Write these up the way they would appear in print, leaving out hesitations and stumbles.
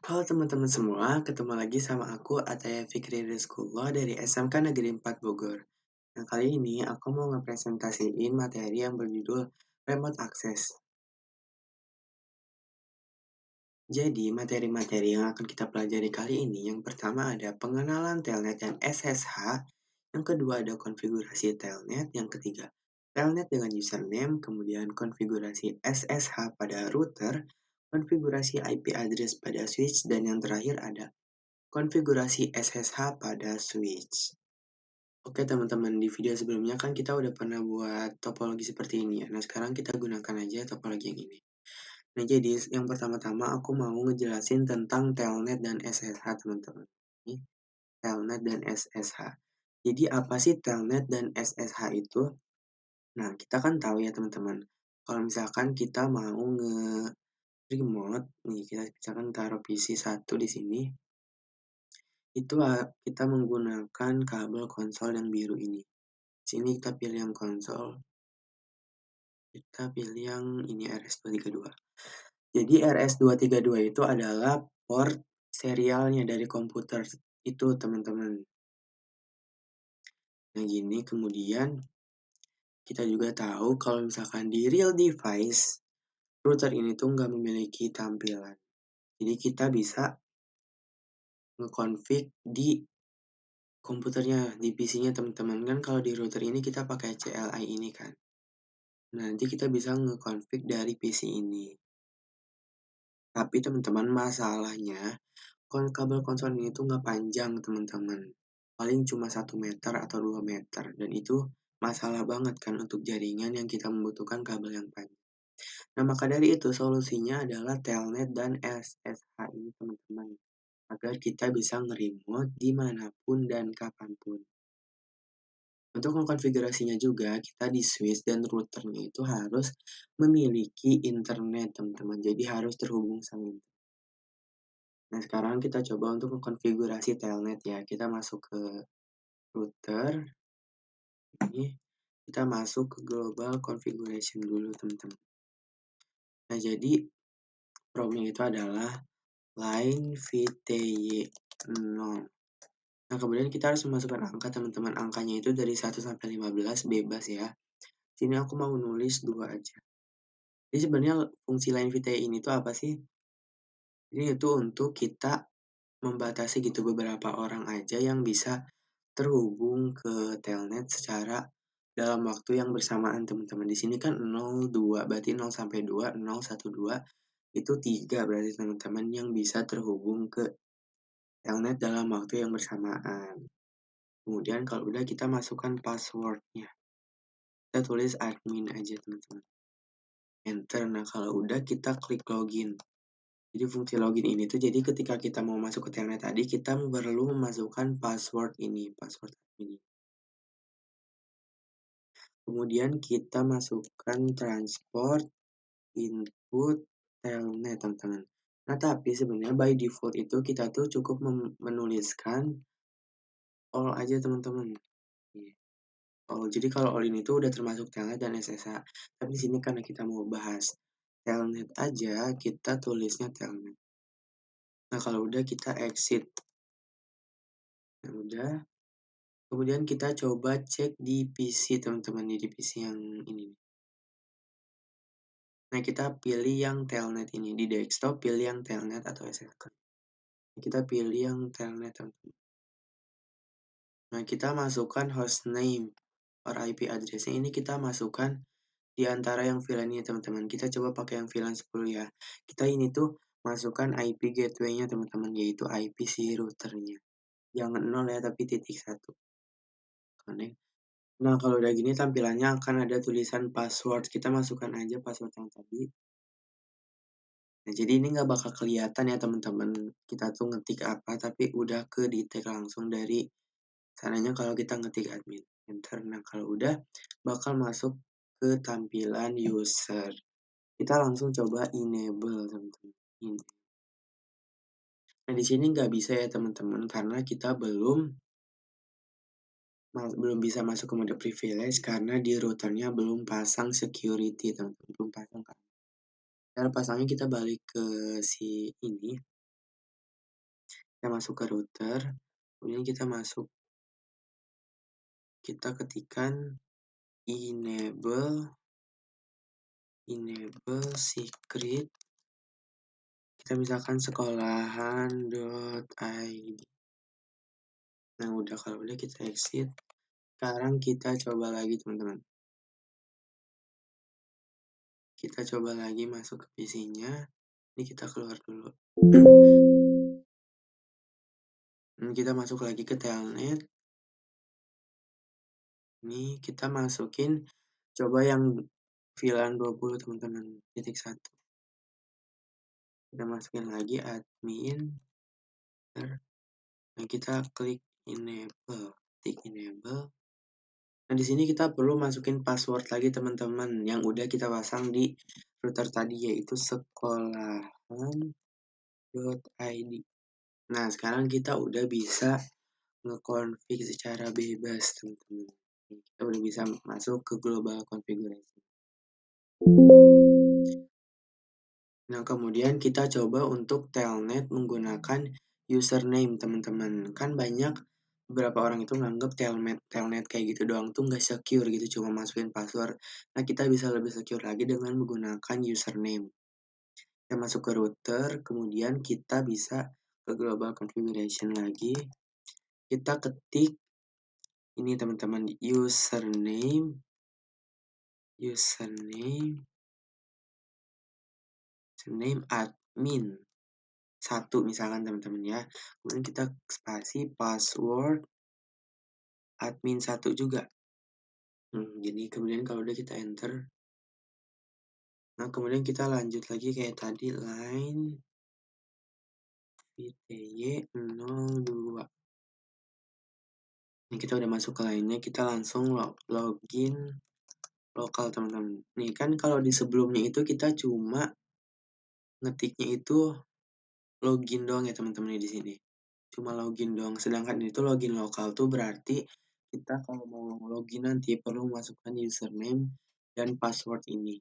Halo teman-teman semua, ketemu lagi sama aku Ataya Fikri Rizkullah dari SMK Negeri 4 Bogor. Nah, kali ini aku mau ngepresentasiin materi yang berjudul Remote Access. Jadi, materi-materi yang akan kita pelajari kali ini, yang pertama ada pengenalan telnet dan SSH, yang kedua ada konfigurasi telnet, yang ketiga telnet dengan username, kemudian konfigurasi SSH pada router, konfigurasi IP address pada switch, dan yang terakhir ada konfigurasi SSH pada switch. Oke teman-teman, di video sebelumnya kan kita udah pernah buat topologi seperti ini ya. Nah sekarang kita gunakan aja topologi yang ini. Nah jadi yang pertama-tama aku mau ngejelasin tentang telnet dan SSH teman-teman. Ini telnet dan SSH. Jadi apa sih telnet dan SSH itu? Nah kita kan tahu ya teman-teman. Kalau misalkan kita mau nge-remote, nih kita misalkan taruh PC satu di sini. Itu kita menggunakan kabel konsol yang biru ini. Sini kita pilih yang konsol, kita pilih yang ini RS232. Jadi RS232 itu adalah port serialnya dari komputer itu teman-teman. Nah gini kemudian kita juga tahu kalau misalkan di real device, router ini tuh nggak memiliki tampilan. Jadi kita bisa nge-config di komputernya, di PC-nya teman-teman. Kan kalau di router ini kita pakai CLI ini kan. Nah, nanti kita bisa nge-config dari PC ini. Tapi teman-teman masalahnya, kabel konsol ini tuh nggak panjang teman-teman. Paling cuma 1 meter atau 2 meter. Dan itu masalah banget kan untuk jaringan yang kita membutuhkan kabel yang panjang. Nah, maka dari itu solusinya adalah telnet dan SSH ini teman-teman. Agar kita bisa nge-remote dimanapun dan kapanpun. Untuk mengkonfigurasinya juga, kita di switch dan routernya itu harus memiliki internet, teman-teman. Jadi harus terhubung sama internet. Nah, sekarang kita coba untuk mengkonfigurasi telnet ya. Kita masuk ke router. Ini kita masuk ke global configuration dulu, teman-teman. Nah, jadi promnya itu adalah line VTY 0. Nah, kemudian kita harus memasukkan angka, teman-teman. Angkanya itu dari 1 sampai 15 bebas ya. Sini aku mau nulis 2 aja. Jadi sebenarnya fungsi line VTY ini tuh apa sih? Ini itu untuk kita membatasi gitu beberapa orang aja yang bisa terhubung ke telnet secara dalam waktu yang bersamaan teman-teman. Di sini kan 02, berarti 0 sampai 2, 0, 1, 2, itu 3 berarti teman-teman yang bisa terhubung ke telnet dalam waktu yang bersamaan. Kemudian kalau udah kita masukkan passwordnya. Kita tulis admin aja teman-teman. Enter. Nah kalau udah kita klik login. Jadi fungsi login ini tuh jadi ketika kita mau masuk ke telnet tadi kita perlu memasukkan password ini, password ini. Kemudian kita masukkan transport input telnet teman-teman. Nah tapi sebenarnya by default itu kita tuh cukup menuliskan all aja teman-teman. Oh, jadi kalau all ini tuh udah termasuk telnet dan SSH. Tapi di sini karena kita mau bahas telnet aja, kita tulisnya telnet. Nah kalau udah kita exit. Nah udah. Kemudian kita coba cek di PC teman-teman, di PC yang ini. Nah kita pilih yang telnet ini, di desktop pilih yang telnet atau SSH. Kita pilih yang telnet teman-teman. Nah kita masukkan hostname or IP address-nya ini kita masukkan di antara yang VLAN ini teman-teman. Kita coba pakai yang VLAN 10 ya. Kita ini tuh masukkan IP gateway-nya teman-teman, yaitu IP si routernya. Jangan 0 ya, tapi titik 1. Connect. Nah, kalau udah gini tampilannya akan ada tulisan password. Kita masukkan aja password yang tadi. Nah, jadi ini nggak bakal kelihatan ya teman-teman. Kita tuh ngetik apa, tapi udah ke detect langsung dari sananya kalau kita ngetik admin. Enter. Nah, kalau udah bakal masuk ke tampilan user. Kita langsung coba enable teman-teman. Nah, di sini nggak bisa ya teman-teman karena kita belum bisa masuk ke mode privilege karena di routernya belum pasang security teman-teman, belum pasang kan. Cara pasangnya kita balik ke si ini. Kita masuk ke router, kemudian kita ketikkan enable secret, kita misalkan sekolahan.id. Nah udah, kalau udah kita exit. Sekarang kita coba lagi teman-teman. Kita coba lagi masuk ke PC-nya. Ini kita keluar dulu. Kita masuk lagi ke telnet. Ini kita masukin, coba yang VLAN 20 teman-teman, titik 1. Kita masukin lagi admin. Nah kita klik enable, klik enable. Nah di sini kita perlu masukin password lagi teman-teman, yang udah kita pasang di router tadi, yaitu sekolahan.id. Nah sekarang kita udah bisa nge-config secara bebas teman-teman. Kita udah bisa masuk ke global configuration. Nah kemudian kita coba untuk telnet menggunakan username teman-teman. Kan banyak beberapa orang itu menganggap telnet kayak gitu doang tuh nggak secure gitu, cuma masukin password. Nah kita bisa lebih secure lagi dengan menggunakan username. Kita masuk ke router, kemudian kita bisa ke global configuration lagi. Kita ketik ini teman-teman, username admin 1 misalkan teman-teman ya. Kemudian kita spasi password admin 1 juga. Jadi kemudian kalau udah kita enter. Nah kemudian kita lanjut lagi kayak tadi, line VTY 02. Ini kita udah masuk ke lainnya, kita langsung login lokal teman-teman. Nih kan kalau di sebelumnya itu kita cuma ngetiknya itu login doang ya teman-teman di sini. Cuma login doang. Sedangkan itu login lokal tuh berarti kita kalau mau login nanti perlu masukkan username dan password ini.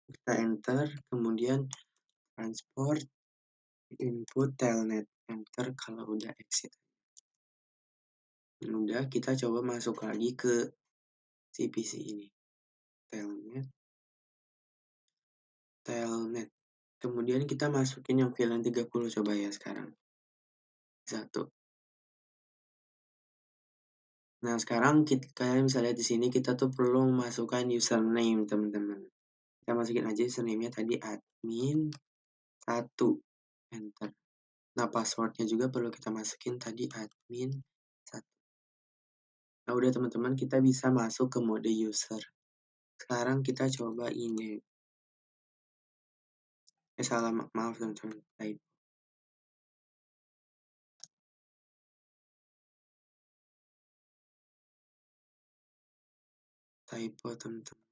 Kita enter, kemudian transport input telnet, enter kalau udah exit. Dan udah, kita coba masuk lagi ke si PC ini. Telnet. Kemudian kita masukin yang VLAN 30 coba ya sekarang. 1. Nah, sekarang kalian bisa lihat di sini kita tuh perlu memasukkan username, teman-teman. Kita masukin aja username-nya tadi admin 1. Enter. Nah, passwordnya juga perlu kita masukin tadi admin 1. Nah, udah teman-teman, kita bisa masuk ke mode user. Sekarang kita coba ini. Salah, maaf teman-teman. Typo teman-teman.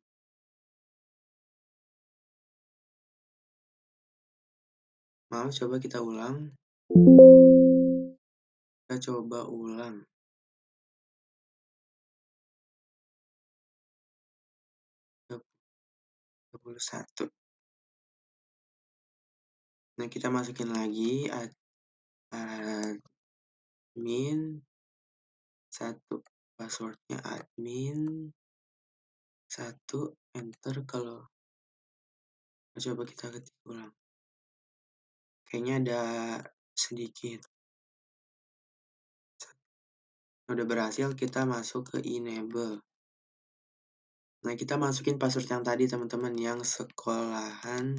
Maaf, coba kita ulang. Kita coba ulang. 21. Nah, kita masukin lagi admin 1. Passwordnya admin 1. Enter kalau coba kita ketik ulang. Kayaknya ada sedikit. Udah berhasil, kita masuk ke enable. Nah, kita masukin password yang tadi teman-teman, yang sekolahan.id.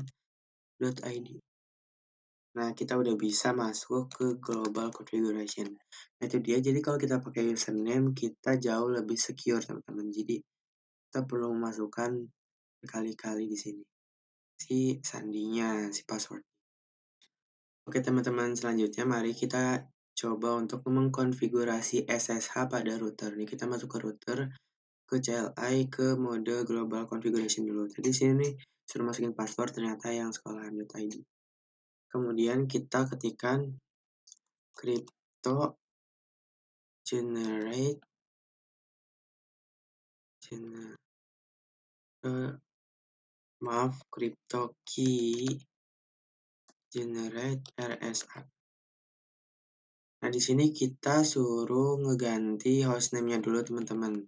Nah, kita udah bisa masuk ke global configuration. Nah, itu dia. Jadi kalau kita pakai username, kita jauh lebih secure teman-teman. Jadi kita perlu memasukkan berkali-kali di sini si sandinya, si password. Oke teman-teman, selanjutnya mari kita coba untuk mengkonfigurasi SSH pada router. Nih kita masuk ke router, ke CLI, ke mode global configuration dulu. Jadi sini suruh masukin password, ternyata yang sekolahan.id. Kemudian kita ketikkan crypto generate crypto key generate RSA. Nah, di sini kita suruh ngeganti hostname-nya dulu teman-teman.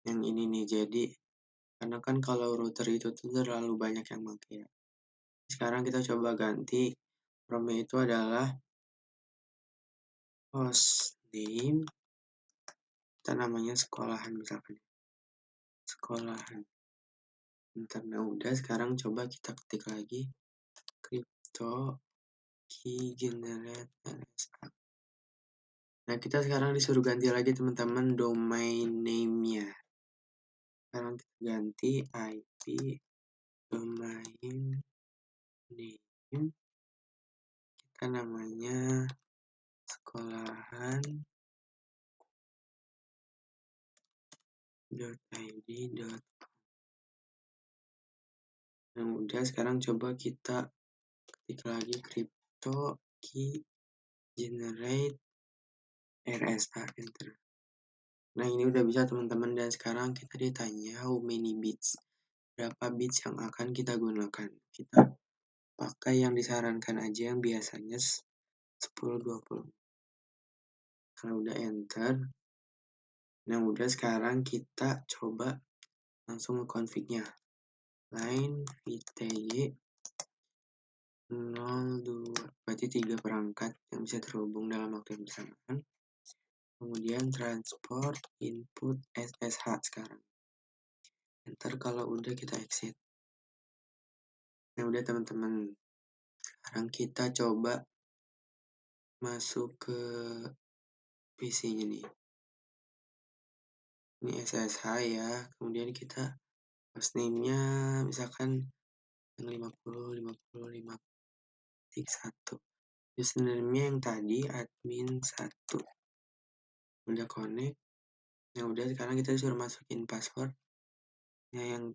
Yang ini nih, jadi karena kan kalau router itu tuh terlalu banyak yang pakai ya. Sekarang kita coba ganti from-nya itu adalah hostname, kita namanya sekolahan misalkan. Sekolahan. Bentar, nah udah sekarang coba kita ketik lagi crypto key generate RSA. Nah, kita sekarang disuruh ganti lagi teman-teman domain name-nya. Sekarang kita ganti IP domain name. Kita namanya sekolahan.id. Nah, udah sekarang coba kita ketik lagi crypto key generate RSA, enter. Nah, ini udah bisa teman-teman, dan sekarang kita ditanya how many bits, berapa bits yang akan kita gunakan. Kita pakai yang disarankan aja, yang biasanya 10-20. Kalau udah enter, nah udah sekarang kita coba langsung nge-config-nya. Line VTY 02, berarti 3 perangkat yang bisa terhubung dalam waktu yang bersamaan. Kemudian transport input SSH sekarang. Enter, kalau udah kita exit. Nah udah teman-teman, sekarang kita coba masuk ke PC-nya nih. Ini SSH ya, kemudian kita hostname-nya misalkan yang 50 tik 1. Username-nya yang tadi admin 1. Udah connect. Nah udah sekarang kita disuruh masukin password. Nah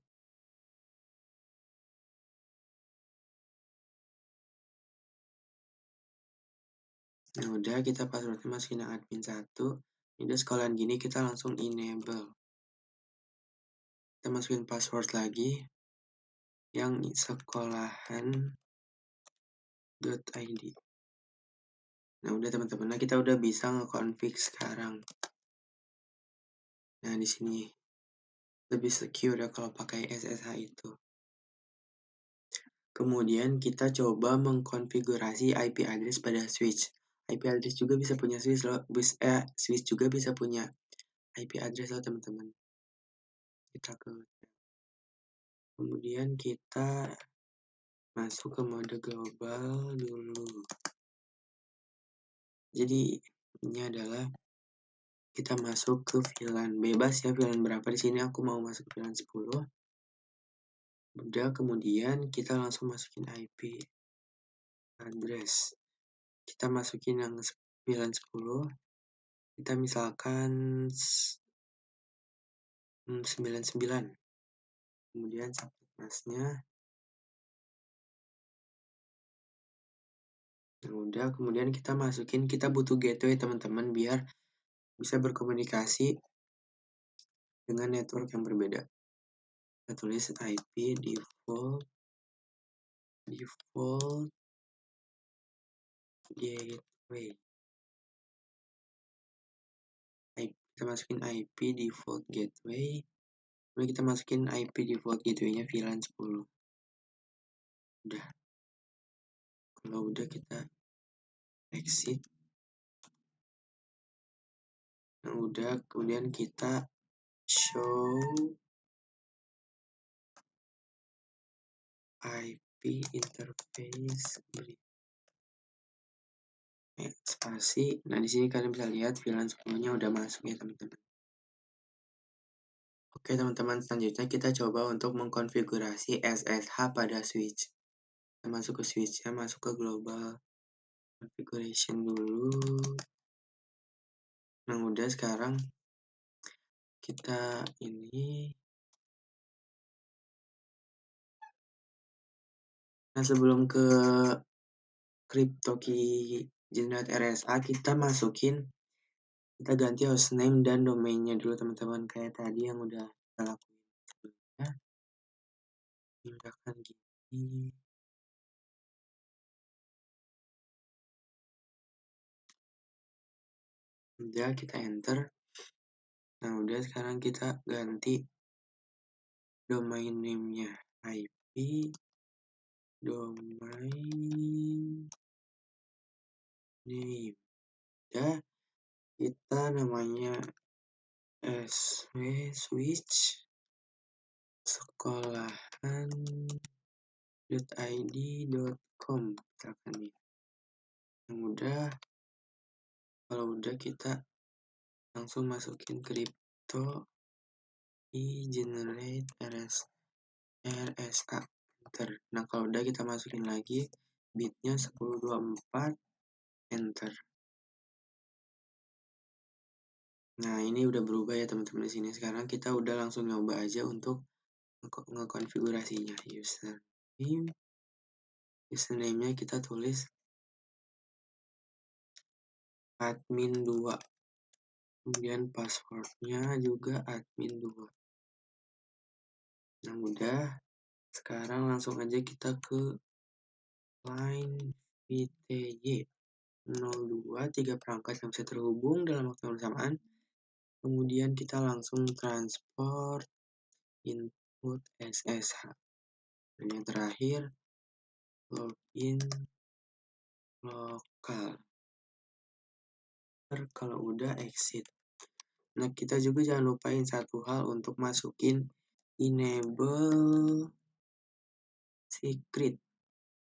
udah, kita passwordnya masukin yang admin 1. Udah sekalian gini kita langsung enable. Kita masukin password lagi yang sekolahan.id. Nah udah teman-teman, nah kita udah bisa nge-config sekarang. Nah di sini lebih secure ya kalau pakai SSH itu. Kemudian kita coba mengkonfigurasi IP address pada switch. IP address juga bisa punya switch loh, switch juga bisa punya IP address loh teman-teman. Kemudian kita masuk ke mode global dulu. Jadi ini adalah kita masuk ke VLAN, bebas ya VLAN berapa. Di sini aku mau masuk ke VLAN 10. Udah, kemudian kita langsung masukin IP address. Kita masukin yang VLAN 10. Kita misalkan 99. Kemudian subnet masknya. Nah udah, kemudian kita masukin, kita butuh gateway teman-teman biar bisa berkomunikasi dengan network yang berbeda. Kita tulis IP default gateway. Kita masukin IP default gateway. Lalu kita masukin IP default gateway-nya VLAN 10. Udah. Kalau udah kita exit. Nah udah, kemudian kita show IP interface spasi. Nah di sini kalian bisa lihat VLAN 10-nya udah masuk ya teman-teman. Oke teman-teman, selanjutnya kita coba untuk mengkonfigurasi SSH pada switch. Kita masuk ke switch-nya, masuk ke global configuration dulu. Nah udah, sekarang kita ini. Nah sebelum ke CryptoKey generate RSA, kita ganti hostname dan domainnya dulu teman-teman, kayak tadi yang udah kita lakuin sebelumnya. Misalkan gini. Udah kita enter. Nah, udah sekarang kita ganti domain name-nya IP domain name. Udah kita namanya switch sekolahan.id.com misalkan nih. Yang udah, kalau udah kita langsung masukin crypto di generate RSA enter. Nah, kalau udah kita masukin lagi bitnya 1024 enter. Nah, ini udah berubah ya teman-teman di sini. Sekarang kita udah langsung nyoba aja untuk ngekonfigurasinya. Username-nya kita tulis admin 2. Kemudian passwordnya juga admin 2. Nah, udah. Sekarang langsung aja kita ke line VTY 02, 3 perangkat yang bisa terhubung dalam waktu yang bersamaan. Kemudian kita langsung transport input SSH. Dan yang terakhir login lokal. Kalau udah exit. Nah, kita juga jangan lupain satu hal untuk masukin enable secret.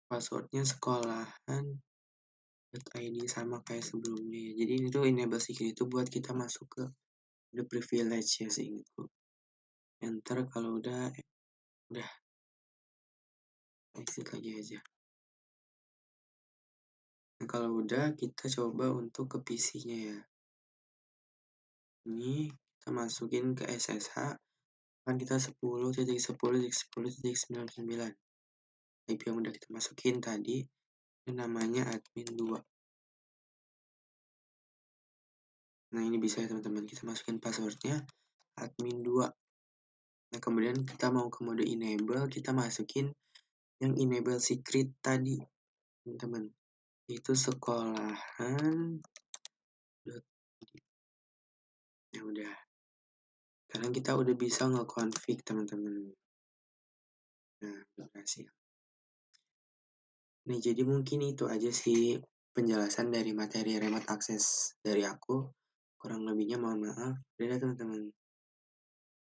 Passwordnya sekolahan.id sama kayak sebelumnya ya. Jadi ini tuh enable secret itu buat kita masuk ke the privilege ya seingatku. Enter kalau udah exit lagi aja. Nah, kalau udah kita coba untuk ke PC-nya ya. Ini kita masukin ke SSH kan kita 10.10.10.99 IP yang udah kita masukin tadi dan namanya admin 2. Nah, ini bisa ya teman-teman, kita masukin passwordnya admin 2. Nah, kemudian kita mau ke mode enable, kita masukin yang enable secret tadi teman-teman, itu sekolahan. Ya udah, sekarang kita udah bisa nge-config teman-teman. Nah, berhasil. Nah, jadi mungkin itu aja sih penjelasan dari materi remote access dari aku. Kurang lebihnya mohon maaf. Dadah teman-teman.